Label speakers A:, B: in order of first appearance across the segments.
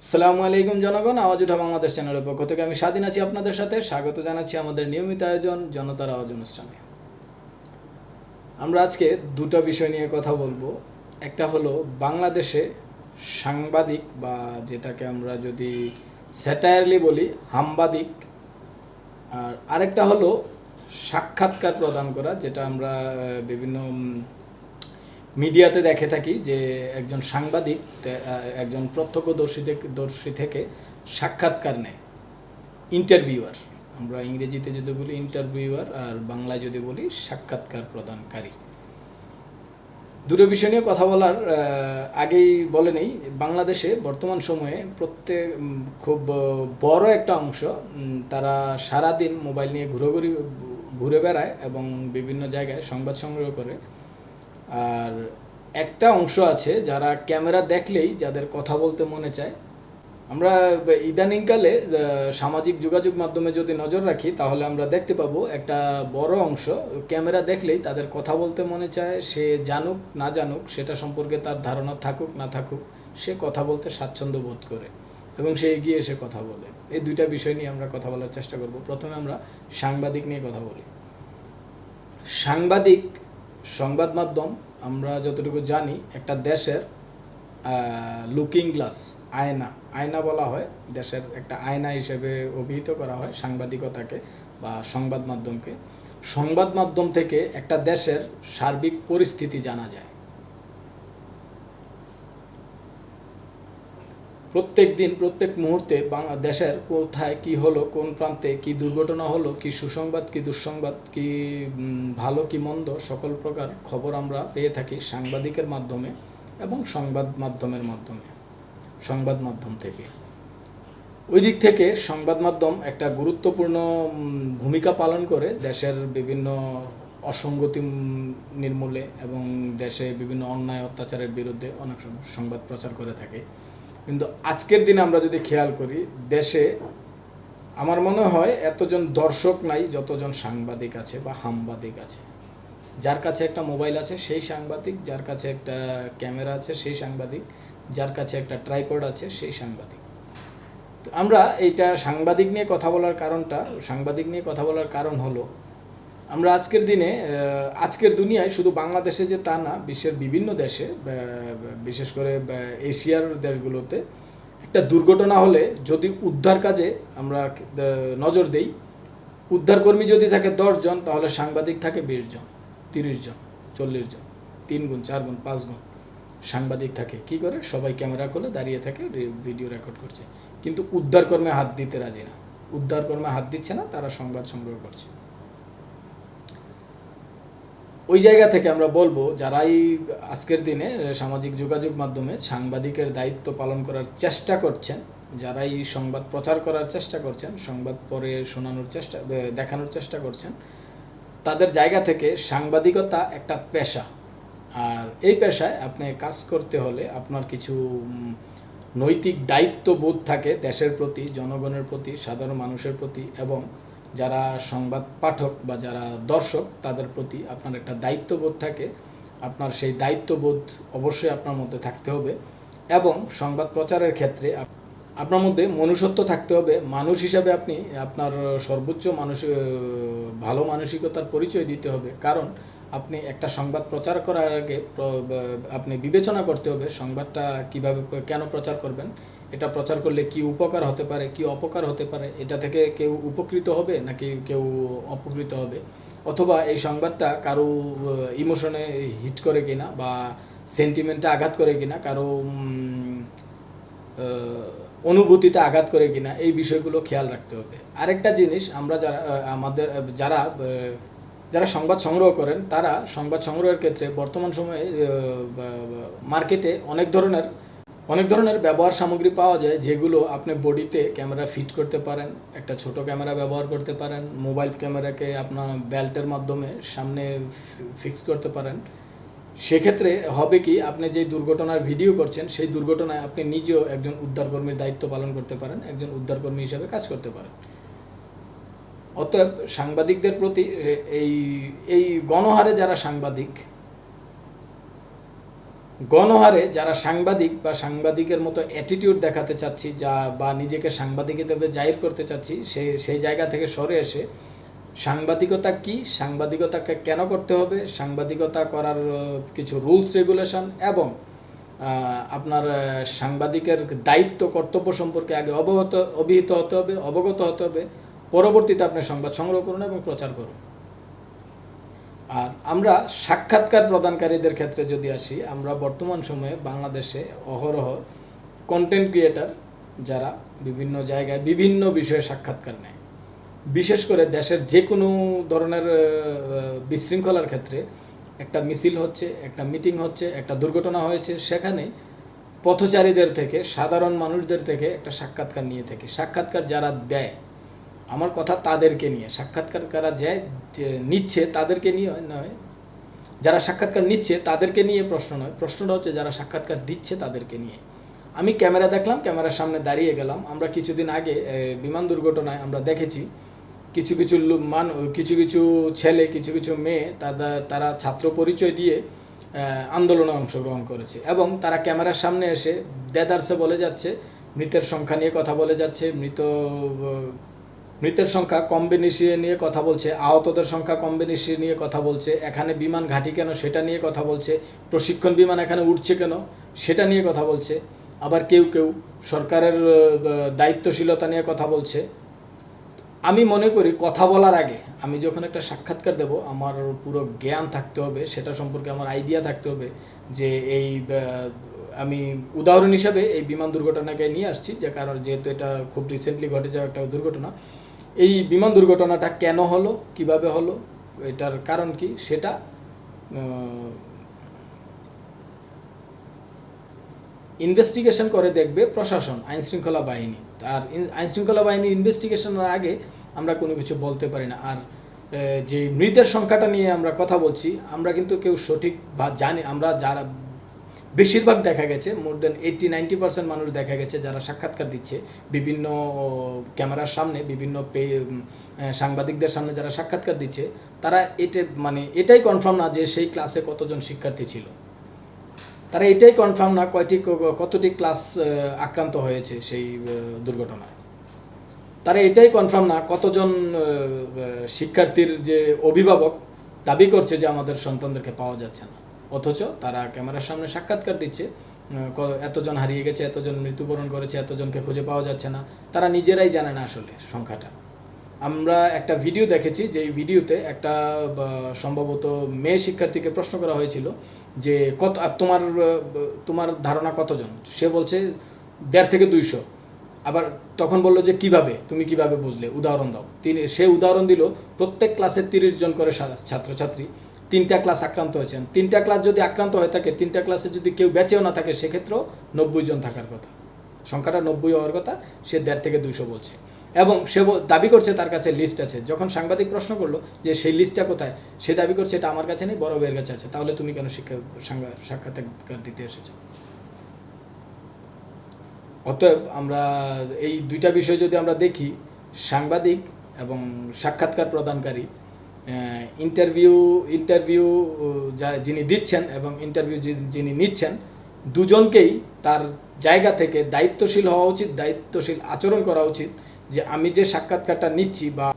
A: আসসালামু আলাইকুম জনগণ, আওয়াজ উঠা বাংলাদেশ চ্যানেলের পক্ষ থেকে আমি স্বাধীন আছি আপনাদের সাথে স্বাগত জানাচ্ছি আমাদের নিয়মিত আয়োজন জনতার আওয়াজ অনুষ্ঠানে। আমরা আজকে দুটো বিষয় নিয়ে কথা বলবো। একটা হলো বাংলাদেশে সাংবাদিক বা যেটাকে আমরা যদি স্যাটায়ারলি বলি হামবাদিক, আর আরেকটা হলো সাক্ষাৎকার প্রদান করা, যেটা আমরা বিভিন্ন মিডিয়াতে দেখে থাকি যে একজন সাংবাদিক একজন প্রত্যক্ষদর্শী থেকে সাক্ষাৎকার নেয়, ইন্টারভিউয়ার। আমরা ইংরেজিতে যদি বলি ইন্টারভিউয়ার, আর বাংলায় যদি বলি সাক্ষাৎকার প্রদানকারী। দুটো বিষয় নিয়ে কথা বলার আগেই বলে নেই, বাংলাদেশে বর্তমান সময়ে খুব বড় একটা অংশ তারা সারাদিন মোবাইল নিয়ে ঘুরে বেড়ায় এবং বিভিন্ন জায়গায় সংবাদ সংগ্রহ করে। আর একটা অংশ আছে যারা ক্যামেরা দেখলেই যাদের কথা বলতে মনে চায়। আমরা ইদানিংকালে সামাজিক যোগাযোগ মাধ্যমে যদি নজর রাখি তাহলে আমরা দেখতে পাবো একটা বড় অংশ ক্যামেরা দেখলেই তাদের কথা বলতে মনে চায়। সে জানুক না জানুক, সেটা সম্পর্কে তার ধারণা থাকুক না থাকুক, সে কথা বলতে স্বাচ্ছন্দ্য বোধ করে এবং সে এগিয়ে এসে কথা বলে। এই দুইটা বিষয় নিয়ে আমরা কথা বলার চেষ্টা করব। প্রথমে আমরা সাংবাদিক নিয়ে কথা বলি। সাংবাদিক, সংবাদ মাধ্যম, আমরা যতটুকু জানি একটা দেশের লুকিং গ্লাস, আয়না বলা হয়। দেশের একটা আয়না হিসেবে অভিহিত করা হয় সাংবাদিকতাকে বা সংবাদ মাধ্যমকে। সংবাদ মাধ্যম থেকে একটা দেশের সার্বিক পরিস্থিতি জানা যায়। প্রত্যেক দিন প্রত্যেক মুহূর্তে বাংলাদেশের কোথায় কি হলো, কোন প্রান্তে কি দুর্ঘটনা হলো, কি সুসংবাদ কি দুঃসংবাদ, কি ভালো কি মন্দ, সকল প্রকার খবর আমরা পেয়ে থাকি সাংবাদিকের মাধ্যমে এবং সংবাদ মাধ্যম থেকে। ওই দিক থেকে সংবাদ মাধ্যম একটা গুরুত্বপূর্ণ ভূমিকা পালন করে দেশের বিভিন্ন অসঙ্গতি নির্মূলে এবং দেশে বিভিন্ন অন্যায় অত্যাচারের বিরুদ্ধে অনেক সংবাদ প্রচার করে থাকে। কিন্তু আজকের দিনে আমরা যদি খেয়াল করি, দেশে আমার মনে হয় এতজন দর্শক নাই যতজন সাংবাদিক আছে বা হামবাদিক আছে। যার কাছে একটা মোবাইল আছে সেই সাংবাদিক, যার কাছে একটা ক্যামেরা আছে সেই সাংবাদিক, যার কাছে একটা ট্রাইপড আছে সেই সাংবাদিক। তো আমরা এইটা সাংবাদিক নিয়ে কথা বলার কারণ হলো, আমরা আজকের দুনিয়ায় শুধু বাংলাদেশে যে তা না, বিশ্বের বিভিন্ন দেশে, বিশেষ করে এশিয়ার দেশগুলোতে একটা দুর্ঘটনা হলে যদি উদ্ধার কাজে আমরা নজর দেই, উদ্ধারকর্মী যদি থাকে 10 জন, তাহলে সাংবাদিক থাকে 20 জন, 30 জন, 40 জন, 3 গুণ 4 গুণ 5 গুণ সাংবাদিক থাকে। কি করে? সবাই ক্যামেরা খুলে দাঁড়িয়ে থাকে, ভিডিও রেকর্ড করছে, কিন্তু উদ্ধারকর্মে হাত দিতে রাজি না। উদ্ধারকর্মে হাত দিচ্ছে না, তারা সংবাদ সংগ্রহ করছে। ওই জায়গা থেকে আমরা বলবো, যারাই আজকের দিনে সামাজিক যোগাযোগ মাধ্যমে সাংবাদিকের দায়িত্ব পালন করার চেষ্টা করছেন, যারাই সংবাদ প্রচার করার চেষ্টা করছেন, সংবাদ পরে দেখানোর চেষ্টা করছেন, তাদের জায়গা থেকে সাংবাদিকতা একটা পেশা। আর এই পেশায় আপনি কাজ করতে হলে আপনার কিছু নৈতিক দায়িত্ববোধ থাকে দেশের প্রতি, জনগণের প্রতি, সাধারণ মানুষের প্রতি, এবং যারা সংবাদ পাঠক বা যারা দর্শক তাদের প্রতি আপনার একটা দায়িত্ববোধ থাকে। আপনার সেই দায়িত্ববোধ অবশ্যই আপনার মধ্যে থাকতে হবে এবং সংবাদ প্রচারের ক্ষেত্রে আপনার মধ্যে মনুষ্যত্ব থাকতে হবে। মানুষ হিসাবে আপনি আপনার সর্বোচ্চ ভালো মানসিকতার পরিচয় দিতে হবে। কারণ আপনি একটা সংবাদ প্রচার করার আগে আপনি বিবেচনা করতে হবে সংবাদটা কিভাবে, কেন প্রচার করবেন, এটা প্রচার করলে কি উপকার হতে পারে, কি অপকার হতে পারে, এটা থেকে কেউ উপকৃত হবে নাকি কেউ অপকৃত হবে, অথবা এই সংবাদটা কারো ইমোশনে হিট করে কিনা বা সেন্টিমেন্টে আঘাত করে কিনা, কারো অনুভূতিতে আঘাত করে কিনা, এই বিষয়গুলো খেয়াল রাখতে হবে। আরেকটা জিনিস, আমরা যারা সংবাদ সংগ্রহ করেন, তারা সংবাদ সংগ্রহের ক্ষেত্রে বর্তমান সময়ে মার্কেটে অনেক ধরনের ব্যবহার সামগ্রী পাওয়া যায়, যেগুলো আপনি বডিতে ক্যামেরা ফিট করতে পারেন। একটা ছোট ক্যামেরা ব্যবহার করতে পারেন, মোবাইল ক্যামেরাকে আপনার বেল্টের মাধ্যমে সামনে ফিক্স করতে পারেন। সেক্ষেত্রে হবে কি, আপনি যে দুর্ঘটনার ভিডিও করছেন সেই দুর্ঘটনায় আপনি নিজেও একজন উদ্ধারকর্মীর দায়িত্ব পালন করতে পারেন, একজন উদ্ধারকর্মী হিসাবে কাজ করতে পারেন। অতএব সাংবাদিকদের প্রতি এই গণহারে যারা সাংবাদিক, গণহারে যারা সাংবাদিক বা সাংবাদিকের মতো অ্যাটিটিউড দেখাতে চাচ্ছি বা নিজেকে সাংবাদিক হিসেবে জাহির করতে চাচ্ছি, সেই জায়গা থেকে সরে এসে সাংবাদিকতা কি, সাংবাদিকতাকে কেন করতে হবে, সাংবাদিকতা করার কিছু রুলস রেগুলেশন এবং আপনার সাংবাদিকের দায়িত্ব কর্তব্য সম্পর্কে আগে অবগত হতে হবে, পরবর্তীতে আপনি সংবাদ সংগ্রহ করুন এবং প্রচার করুন। আর আমরা সাক্ষাৎকার প্রদানকারীদের ক্ষেত্রে যদি আসি, আমরা বর্তমান সময়ে বাংলাদেশে অহরহ কন্টেন্ট ক্রিয়েটার যারা বিভিন্ন জায়গায় বিভিন্ন বিষয়ে সাক্ষাৎকার নেয়, বিশেষ করে দেশের যে কোনো ধরনের বিশৃঙ্খলার ক্ষেত্রে একটা মিছিল হচ্ছে, একটা মিটিং হচ্ছে, একটা দুর্ঘটনা হয়েছে, সেখানে পথচারীদের থেকে, সাধারণ মানুষদের থেকে একটা সাক্ষাৎকার নিয়ে থাকে। সাক্ষাৎকার যারা দেয়, আমার কথা তাদেরকে নিয়ে, সাক্ষাৎকার যারা নিচ্ছে তাদেরকে নিয়ে নয়, যারা সাক্ষাৎকার নিচ্ছে তাদেরকে নিয়ে প্রশ্ন নয়, প্রশ্নটা হচ্ছে যারা সাক্ষাৎকার দিচ্ছে তাদেরকে নিয়ে। আমি ক্যামেরা দেখলাম, ক্যামেরার সামনে দাঁড়িয়ে গেলাম। আমরা কিছুদিন আগে বিমান দুর্ঘটনায় আমরা দেখেছি কিছু কিছু ছেলে, কিছু মেয়ে তারা ছাত্র পরিচয় দিয়ে আন্দোলনে অংশগ্রহণ করেছে এবং তারা ক্যামেরার সামনে এসে দেদারসে বলে যাচ্ছে, মৃতের সংখ্যা নিয়ে কথা বলে যাচ্ছে, মৃতের সংখ্যা কম বেশি নিয়ে কথা বলছে, আহতদের সংখ্যা কম বেশি নিয়ে কথা বলছে, এখানে বিমান ঘাঁটি কেন সেটা নিয়ে কথা বলছে, প্রশিক্ষণ বিমান এখানে উঠছে কেন সেটা নিয়ে কথা বলছে। আবার কেউ সরকারের দায়িত্বশীলতা নিয়ে কথা বলছে। আমি মনে করি কথা বলার আগে আমি যখন একটা সাক্ষাৎকার দেব, আমার পুরো জ্ঞান থাকতে হবে, সেটা সম্পর্কে আমার আইডিয়া থাকতে হবে যে আমি উদাহরণ হিসাবে এই বিমান দুর্ঘটনাকে নিয়ে আসছি, যে কারণ যেহেতু এটা খুব রিসেন্টলি ঘটে যাওয়া একটা দুর্ঘটনা। এই বিমান দুর্ঘটনাটা কেন হলো, কিভাবে হলো, এটার কারণ কি, সেটা ইনভেস্টিগেশন করে দেখবে প্রশাসন, আইনশৃঙ্খলা বাহিনী। আর আইনশৃঙ্খলা বাহিনী ইনভেস্টিগেশনের আগে আমরা কোনো কিছু বলতে পারি না। আর যে মৃতের সংখ্যাটা নিয়ে আমরা কথা বলছি, আমরা কিন্তু কেউ সঠিক বা জানি, আমরা যারা বেশিরভাগ দেখা গেছে, মোর দেন 80-90% মানুষ দেখা গেছে যারা সাক্ষাৎকার দিচ্ছে বিভিন্ন ক্যামেরার সামনে, বিভিন্ন সাংবাদিকদের সামনে যারা সাক্ষাৎকার দিচ্ছে, তারা এটাই কনফার্ম না যে সেই ক্লাসে কতজন শিক্ষার্থী ছিল, তারা এটাই কনফার্ম না কতটি ক্লাস আক্রান্ত হয়েছে সেই দুর্ঘটনায়, তারা এটাই কনফার্ম না কতজন শিক্ষার্থীর যে অভিভাবক দাবি করছে যে আমাদের সন্তানদেরকে পাওয়া যাচ্ছে না, অথচ তারা ক্যামেরার সামনে সাক্ষাৎকার দিচ্ছে এতজন হারিয়ে গেছে, এতজন মৃত্যুবরণ করেছে, এতজনকে খুঁজে পাওয়া যাচ্ছে না, তারা নিজেরাই জানে না আসলে সংখ্যাটা। আমরা একটা ভিডিও দেখেছি, যে ভিডিওতে একটা সম্ভবত মেয়ে শিক্ষার্থীকে প্রশ্ন করা হয়েছিল যে তোমার ধারণা কতজন, সে বলছে 150 থেকে 200। আবার তখন বললো যে তুমি কিভাবে বুঝলে, উদাহরণ দাও। সে উদাহরণ দিল প্রত্যেক ক্লাসে 30 জন করে ছাত্রছাত্রী, 3টা ক্লাস আক্রান্ত হয়েছেন। 3টা ক্লাস যদি আক্রান্ত হয়ে থাকে, 3টা ক্লাসে যদি কেউ বেঁচেও না থাকে, সেক্ষেত্রেও 90 জন থাকার কথা, সংখ্যাটা 90 হওয়ার কথা, সে 150 থেকে 200 বলছে। এবং সে দাবি করছে তার কাছে লিস্ট আছে। যখন সাংবাদিক প্রশ্ন করলো যে সেই লিস্টটা কোথায়, সে দাবি করছে এটা আমার কাছে নেই, বড় ভাইয়ের কাছে আছে। তাহলে তুমি কেন সাক্ষাৎকার দিতে এসেছো? অতএব আমরা এই দুইটা বিষয় যদি আমরা দেখি, সাংবাদিক এবং সাক্ষাৎকার প্রদানকারী, ইন্টারভিউ যিনি দিচ্ছেন এবং ইন্টারভিউ যিনি নিচ্ছেন, দুজনকেই তার জায়গা থেকে দায়িত্বশীল হওয়া উচিত, দায়িত্বশীল আচরণ করা উচিত। যে আমি যে সাক্ষাৎকারটা নিচ্ছি বা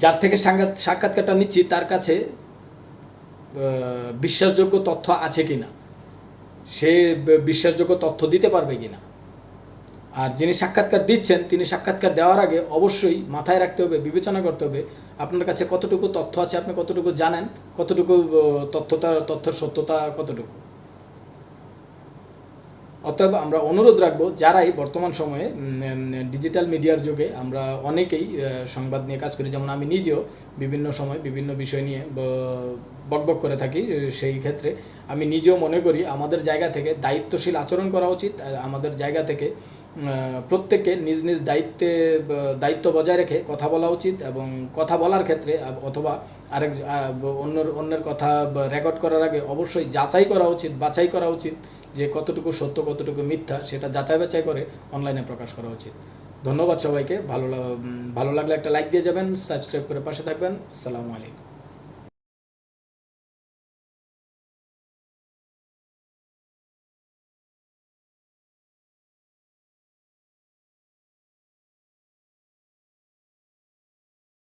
A: যার থেকে সাক্ষাৎকারটা নিচ্ছি, তার কাছে বিশ্বাসযোগ্য তথ্য আছে কিনা, সে বিশ্বাসযোগ্য তথ্য দিতে পারবে কিনা। আর যিনি সাক্ষাৎকার দিচ্ছেন, তিনি সাক্ষাৎকার দেওয়ার আগে অবশ্যই মাথায় রাখতে হবে, বিবেচনা করতে হবে আপনার কাছে কতটুকু তথ্য আছে, আপনি কতটুকু জানেন, কতটুকু তথ্যের সত্যতা কতটুকু। অতএব আমরা অনুরোধ রাখবো, যারাই বর্তমান সময়ে ডিজিটাল মিডিয়ার যুগে আমরা অনেকেই সংবাদ নিয়ে কাজ করি, যেমন আমি নিজেও বিভিন্ন সময় বিভিন্ন বিষয় নিয়ে বকবক করে থাকি, সেই ক্ষেত্রে আমি নিজেও মনে করি আমাদের জায়গা থেকে দায়িত্বশীল আচরণ করা উচিত। আমাদের জায়গা থেকে প্রত্যেককে নিজ নিজ দায়িত্ব বজায় রেখে কথা বলা উচিত, এবং কথা বলার ক্ষেত্রে অথবা অন্যের কথা রেকর্ড করার আগে অবশ্যই বাছাই করা উচিত যে কতটুকু সত্য কতটুকু মিথ্যা, সেটা যাচাই বাছাই করে অনলাইনে প্রকাশ করা উচিত। ধন্যবাদ সবাইকে। ভালো লাগলে একটা লাইক দিয়ে যাবেন, সাবস্ক্রাইব করে পাশে থাকবেন। আসসালামু আলাইকুম।